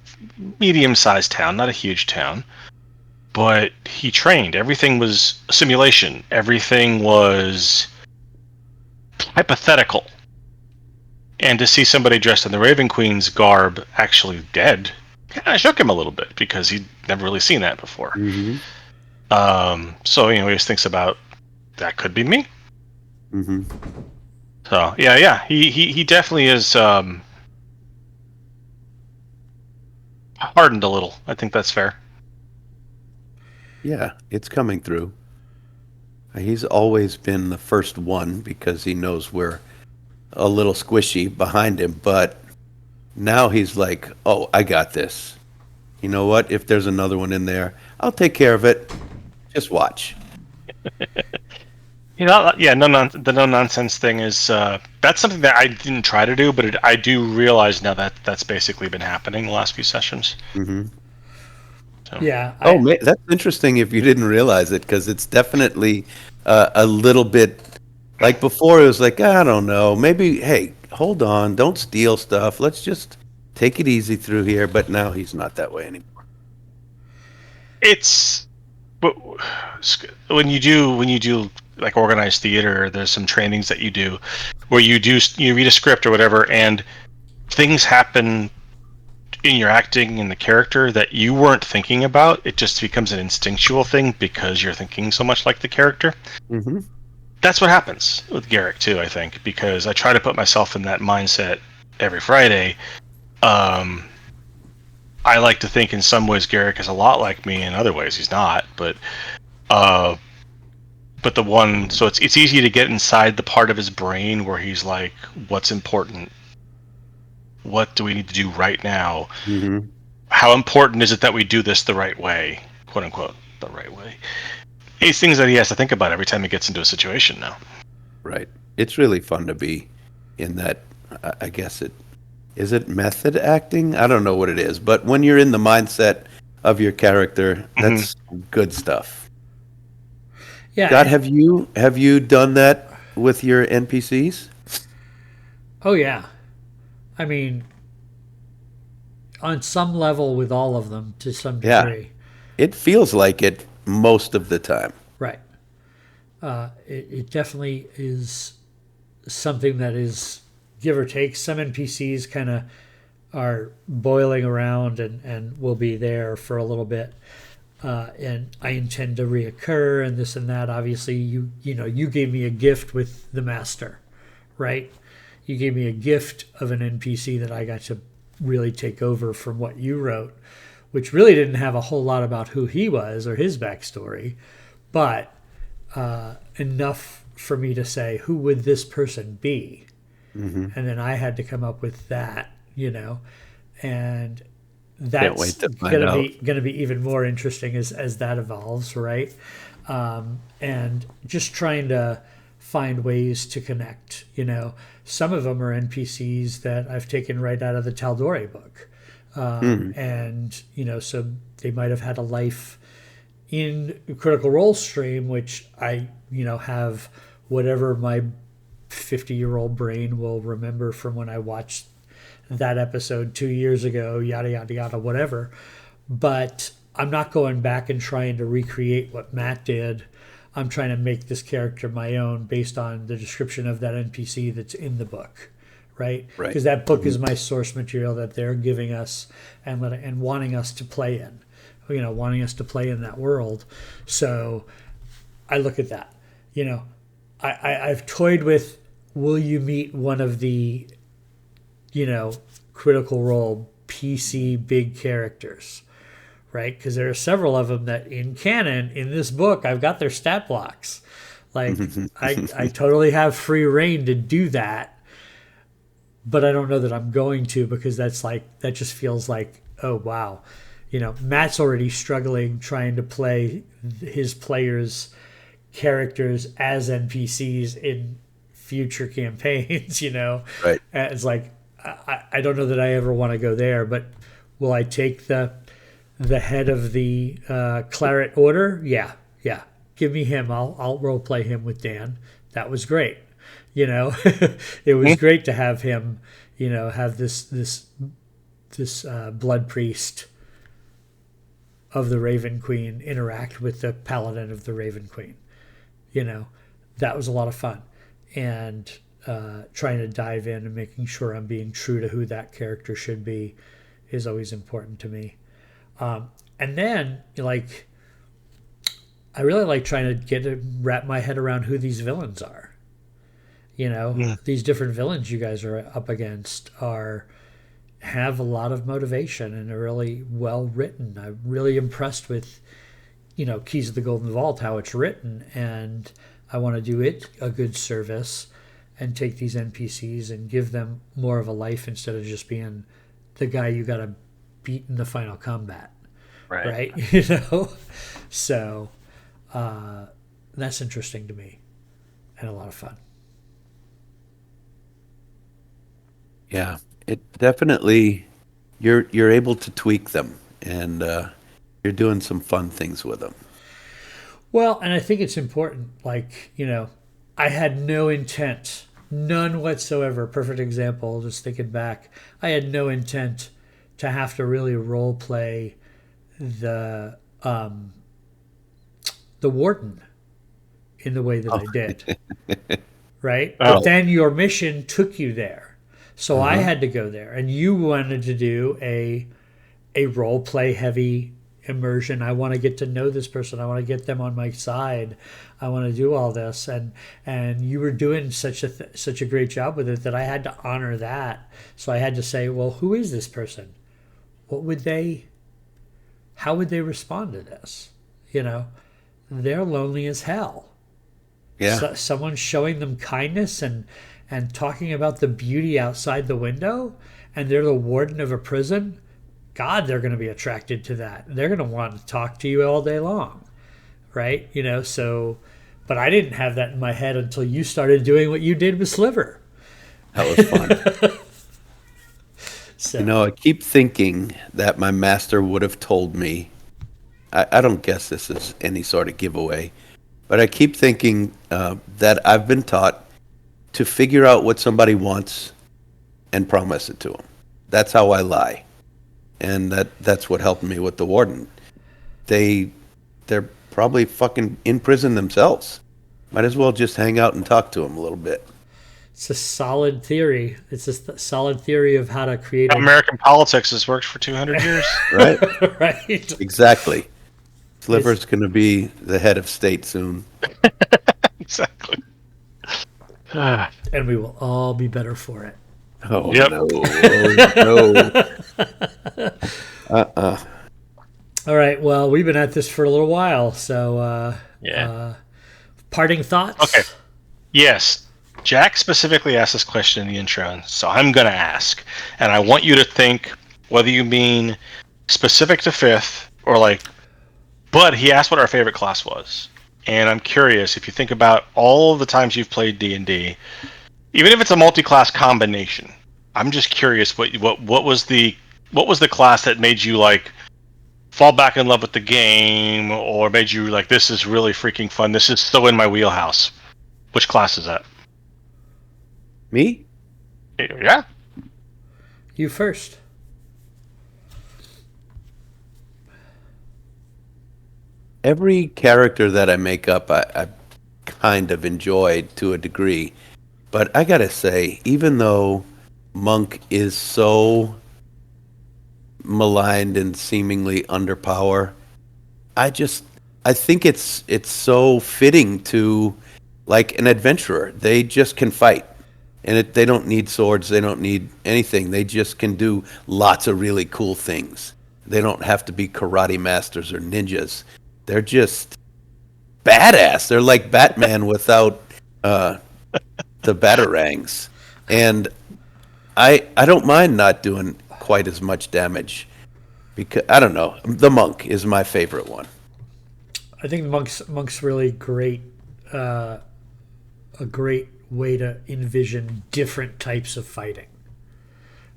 B: medium-sized town, not a huge town, but he trained. Everything was a simulation. Everything was hypothetical. And to see somebody dressed in the Raven Queen's garb actually dead kind of shook him a little bit, because he'd never really seen that before.
C: Mm-hmm.
B: So, you know, he just thinks about, that could be me.
C: Mm-hmm.
B: So, yeah. He definitely is hardened a little. I think that's fair.
C: Yeah, it's coming through. He's always been the first one because he knows we're a little squishy behind him, but now he's like, oh, I got this. You know what? If there's another one in there, I'll take care of it. Just watch.
B: You know, yeah, the no nonsense thing is that's something that I didn't try to do, but I do realize now that that's basically been happening the last few sessions.
C: Mm-hmm.
B: So.
A: yeah.
C: That's interesting if you didn't realize it, because it's definitely a little bit like before. It was like, I don't know, maybe, hey, hold on, don't steal stuff. Let's just take it easy through here. But now he's not that way anymore.
B: It's when you do like organized theater, there's some trainings that you do where you read a script or whatever, and things happen in your acting in the character that you weren't thinking about. It just becomes an instinctual thing because you're thinking so much like the character.
C: Mm-hmm.
B: That's what happens with Garrick too, I think, because I try to put myself in that mindset every Friday. I like to think in some ways Garrick is a lot like me, in other ways he's not, but the one, so it's easy to get inside the part of his brain where he's like, what's important? What do we need to do right now?
C: Mm-hmm.
B: How important is it that we do this the right way, quote unquote, the right way? These things that he has to think about every time he gets into a situation now.
C: Right. It's really fun to be in that. I guess is it method acting? I don't know what it is, but when you're in the mindset of your character, that's good stuff.
A: Yeah.
C: God, have you done that with your NPCs?
A: Oh yeah. I mean, on some level with all of them to some
C: Yeah.
A: degree.
C: It feels like it most of the time.
A: Right. It definitely is something that is, give or take. Some NPCs kind of are boiling around and will be there for a little bit. And I intend to reoccur and this and that. Obviously, you gave me a gift with the master, right? You gave me a gift of an NPC that I got to really take over from what you wrote, which really didn't have a whole lot about who he was or his backstory, but enough for me to say, who would this person be?
C: Mm-hmm.
A: And then I had to come up with that, and
C: Can't wait
A: that's
C: to find out.
A: gonna be even more interesting as that evolves, right? And just trying to find ways to connect. Some of them are NPCs that I've taken right out of the Tal'Dorei book, and so they might have had a life in Critical Role stream, which I have whatever my 50-year-old brain will remember from when I watched that episode 2 years ago, yada yada yada, whatever. But I'm not going back and trying to recreate what Matt did. I'm trying to make this character my own based on the description of that NPC that's in the book, right?
C: Right.
A: Because that book is my source material that they're giving us and wanting us to play in, wanting us to play in that world. So I look at that. I've toyed with, will you meet one of the Critical Role PC big characters, right? Because there are several of them that in canon, in this book, I've got their stat blocks. Like, I totally have free reign to do that, but I don't know that I'm going to, because that just feels like, oh, wow. Matt's already struggling trying to play his players' characters as NPCs in future campaigns,
C: Right.
A: And it's like, I don't know that I ever want to go there, but will I take the head of the Claret Order? Yeah. Give me him. I'll role play him with Dan. That was great. It was great to have him, have this blood priest of the Raven Queen interact with the paladin of the Raven Queen. That was a lot of fun. And trying to dive in and making sure I'm being true to who that character should be is always important to me. And then, I really like trying to wrap my head around who these villains are. These different villains you guys are up against have a lot of motivation and are really well written. I'm really impressed with, Keys of the Golden Vault, how it's written, and I want to do it a good service and take these NPCs and give them more of a life instead of just being the guy you got to beat in the final combat. Right? So that's interesting to me and a lot of fun.
C: Yeah, it definitely, you're able to tweak them, and you're doing some fun things with them.
A: Well, and I think it's important, I had no intent, none whatsoever. Perfect example, just thinking back, I had no intent to have to really role play the warden in the way that I did. Right?
B: Oh.
A: But then your mission took you there. So I had to go there, and you wanted to do a role play heavy immersion. I want to get to know this person. I want to get them on my side. I want to do all this, and you were doing such a great job with it that I had to honor that. So I had to say, well, who is this person? How would they respond to this? They're lonely as hell.
C: Yeah.
A: Someone's showing them kindness and talking about the beauty outside the window, and they're the warden of a prison. God, they're going to be attracted to that. They're going to want to talk to you all day long, right? But I didn't have that in my head until you started doing what you did with Sliver.
C: That was fun.
A: So.
C: I keep thinking that my master would have told me, I don't guess this is any sort of giveaway, but I keep thinking that I've been taught to figure out what somebody wants and promise it to them. That's how I lie. And that's what helped me with the warden. They're probably fucking in prison themselves. Might as well just hang out and talk to them a little bit.
A: It's a solid theory. It's a solid theory of how to create
B: American politics has worked for 200 years.
C: Right?
A: Right.
C: Exactly. Sliver's going to be the head of state soon.
B: Exactly.
A: And we will all be better for it.
C: Oh,
B: Yep.
C: no. Oh, no.
A: All right. Well, we've been at this for a little while, so parting thoughts.
B: Okay. Yes. Jack specifically asked this question in the intro, so I'm going to ask. And I want you to think whether you mean specific to 5th or like, but he asked what our favorite class was. And I'm curious, if you think about all of the times you've played D&D, even if it's a multi-class combination, I'm just curious what was the class that made you like fall back in love with the game, or made you like, this is really freaking fun, this is so in my wheelhouse. Which class is that?
C: Me?
B: Yeah.
A: You first.
C: Every character that I make up, I kind of enjoyed to a degree. But I gotta say, even though Monk is so maligned and seemingly underpower, I think it's so fitting to like an adventurer. They just can fight. And they don't need swords, they don't need anything. They just can do lots of really cool things. They don't have to be karate masters or ninjas. They're just badass. They're like Batman without the batarangs. And I don't mind not doing quite as much damage because I don't know. The monk is my favorite one.
A: I think monk's really great. A great way to envision different types of fighting.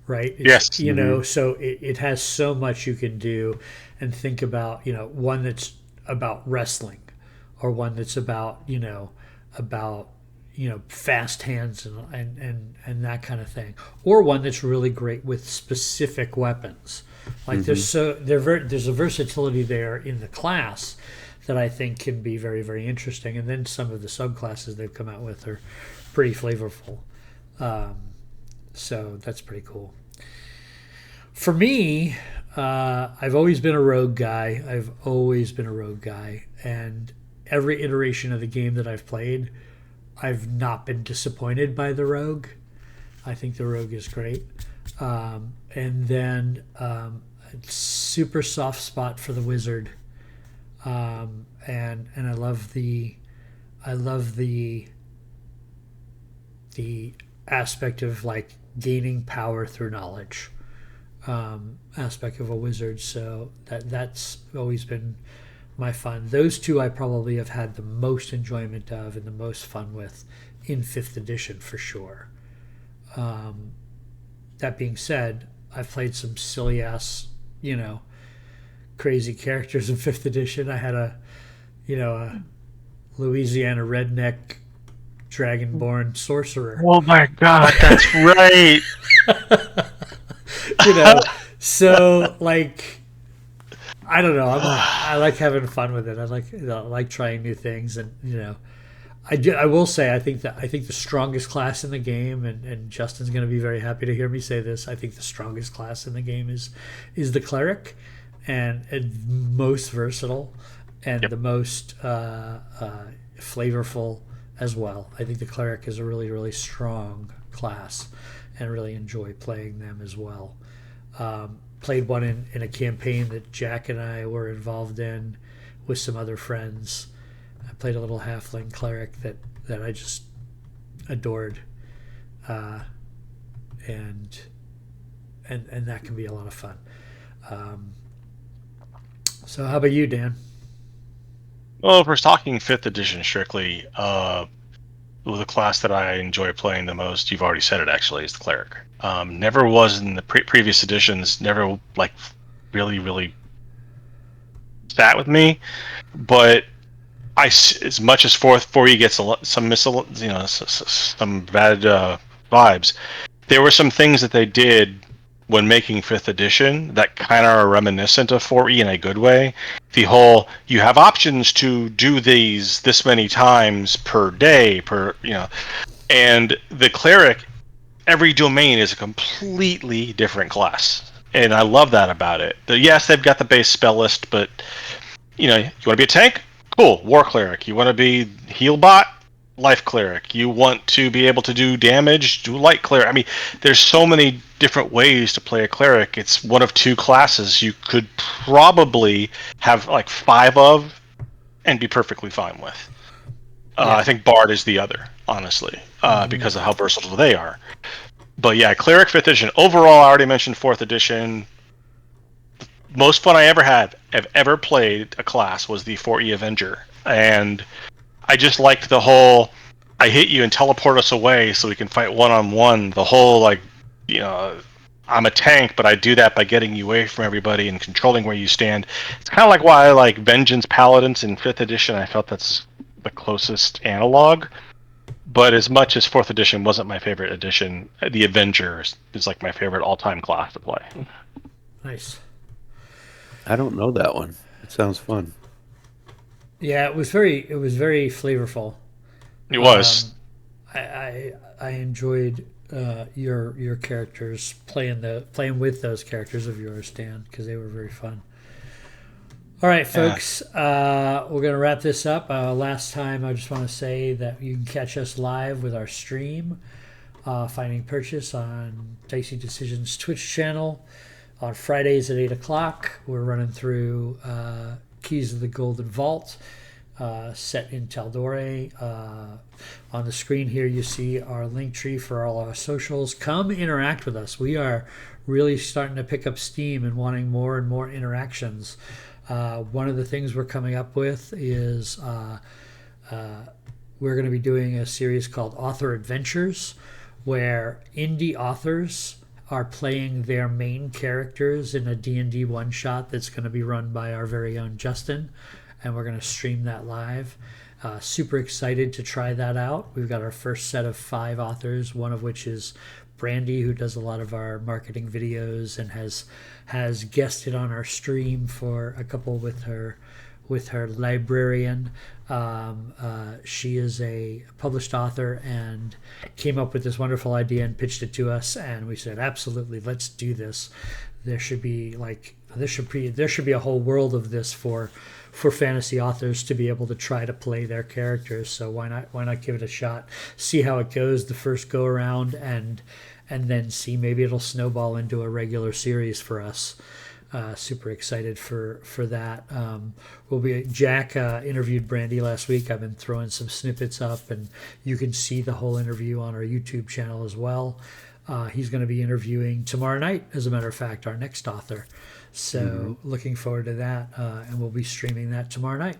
A: Right?
B: Yes.
A: You know, so it has so much you can do, and think about, you know, one that's about wrestling, or one that's about fast hands and that kind of thing, or one that's really great with specific weapons. Like there's a versatility there in the class that I think can be very, very interesting. And then some of the subclasses they've come out with are pretty flavorful. So that's pretty cool. For me, I've always been a rogue guy. And every iteration of the game that I've played, I've not been disappointed by the rogue. I think the rogue is great. And then super soft spot for the wizard. And I love the aspect of like gaining power through knowledge aspect of a wizard. So that's always been my fun. Those two I probably have had the most enjoyment of and the most fun with in 5th edition for sure. That being said, I've played some silly ass, crazy characters in 5th edition. I had a Louisiana redneck dragonborn sorcerer.
B: Oh my god, that's right.
A: So like, I don't know. I like having fun with it. I like trying new things, and I will say I think the strongest class in the game, and Justin's going to be very happy to hear me say this. I think the strongest class in the game is the cleric, and most versatile, and the most flavorful as well. I think the cleric is a really, really strong class, and really enjoy playing them as well. Played one in a campaign that Jack and I were involved in with some other friends. I played a little halfling cleric that I just adored, and that can be a lot of fun. So how about you, Dan?
B: Well, if we're talking 5th edition strictly, the class that I enjoy playing the most, you've already said it actually, is the cleric. Never was in the previous editions, never like really sat with me, but as much as 4E gets some some bad vibes, there were some things that they did when making 5th edition that kind of are reminiscent of 4E in a good way. The whole, you have options to do this many times per day, and the cleric, every domain is a completely different class. And I love that about it. Yes, they've got the base spell list, but you want to be a tank? Cool, war cleric. You want to be heal bot? Life cleric. You want to be able to do damage? Do light cleric. I mean, there's so many different ways to play a cleric. It's one of two classes you could probably have like 5 of and be perfectly fine with. I think Bard is the other, honestly, because of how versatile they are. But yeah, cleric 5th edition. Overall, I already mentioned 4th edition. most fun I ever had, I've ever played a class was the 4E Avenger, and I just liked the whole, I hit you and teleport us away so we can fight one-on-one. The whole, like, I'm a tank, but I do that by getting you away from everybody and controlling where you stand. It's kind of like why I like Vengeance Paladins in 5th edition. I felt that's the closest analog. But as much as 4th edition wasn't my favorite edition, the Avenger is like my favorite all-time class to play.
A: Nice.
C: I don't know that one. It sounds fun.
A: Yeah, it was very flavorful.
B: It was.
A: I enjoyed your characters playing with those characters of yours, Dan, because they were very fun. All right, folks, we're going to wrap this up. Last time, I just want to say that you can catch us live with our stream, Finding Purchase, on Dicey Decisions Twitch channel on Fridays at 8 o'clock. We're running through Keys of the Golden Vault, set in Taldore. On the screen here, you see our link tree for all our socials. Come interact with us. We are really starting to pick up steam and wanting more and more interactions. One of the things we're coming up with is we're going to be doing a series called Author Adventures, where indie authors are playing their main characters in a D&D one-shot that's going to be run by our very own Justin, and we're going to stream that live. Super excited to try that out. We've got our first set of 5 authors, one of which is Brandy, who does a lot of our marketing videos and has guested on our stream for a couple with her librarian. She is a published author and came up with this wonderful idea and pitched it to us, and we said, absolutely, let's do this. There should be a whole world of this for fantasy authors to be able to try to play their characters. So why not give it a shot, see how it goes the first go around, and then see, maybe it'll snowball into a regular series for us. Super excited for that. Jack interviewed Brandy last week. I've been throwing some snippets up, and you can see the whole interview on our YouTube channel as well. He's going to be interviewing tomorrow night, as a matter of fact, our next author. So looking forward to that, and we'll be streaming that tomorrow night.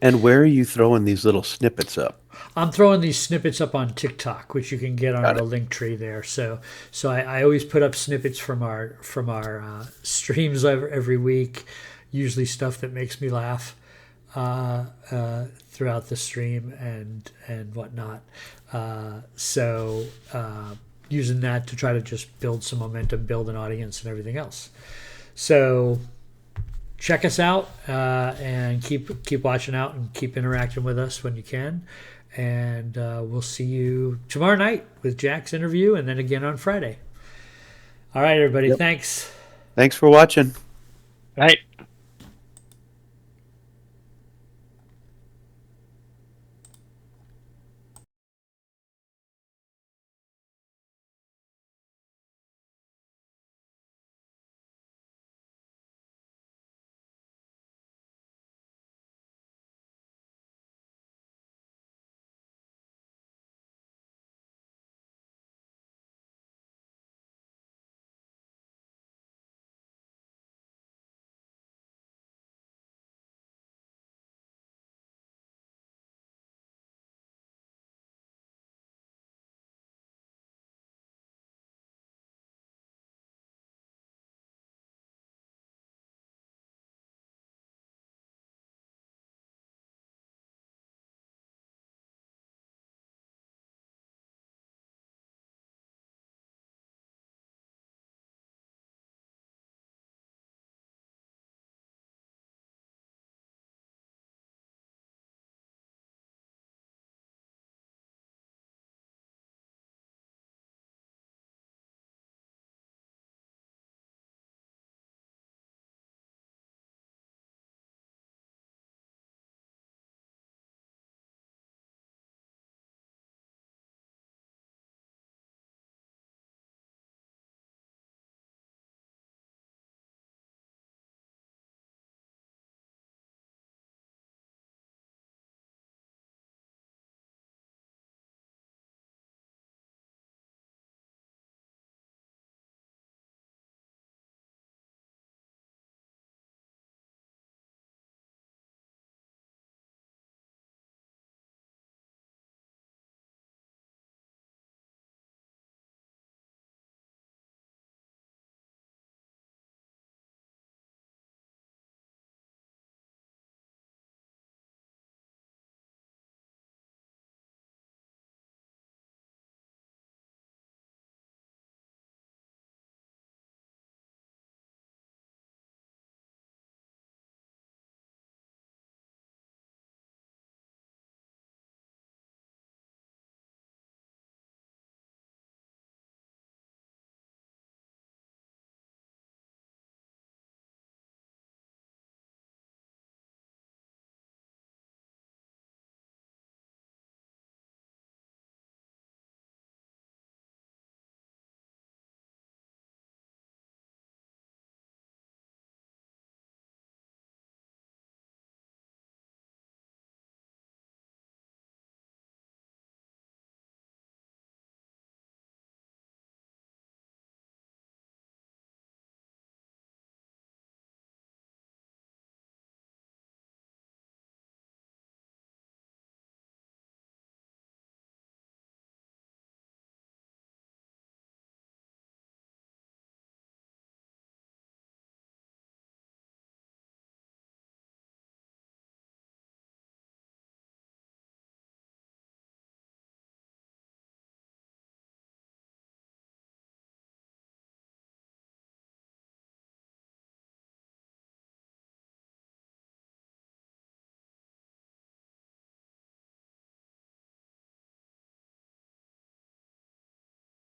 C: And where are you throwing these little snippets up?
A: I'm throwing these snippets up on TikTok, which you can get on the link tree there. So I always put up snippets from our streams every week, usually stuff that makes me laugh throughout the stream and whatnot. Using that to try to just build some momentum, build an audience, and everything else. So check us out and keep watching out and keep interacting with us when you can. And we'll see you tomorrow night with Jack's interview, and then again on Friday. All right, everybody. Yep. Thanks.
C: Thanks for watching.
B: Night.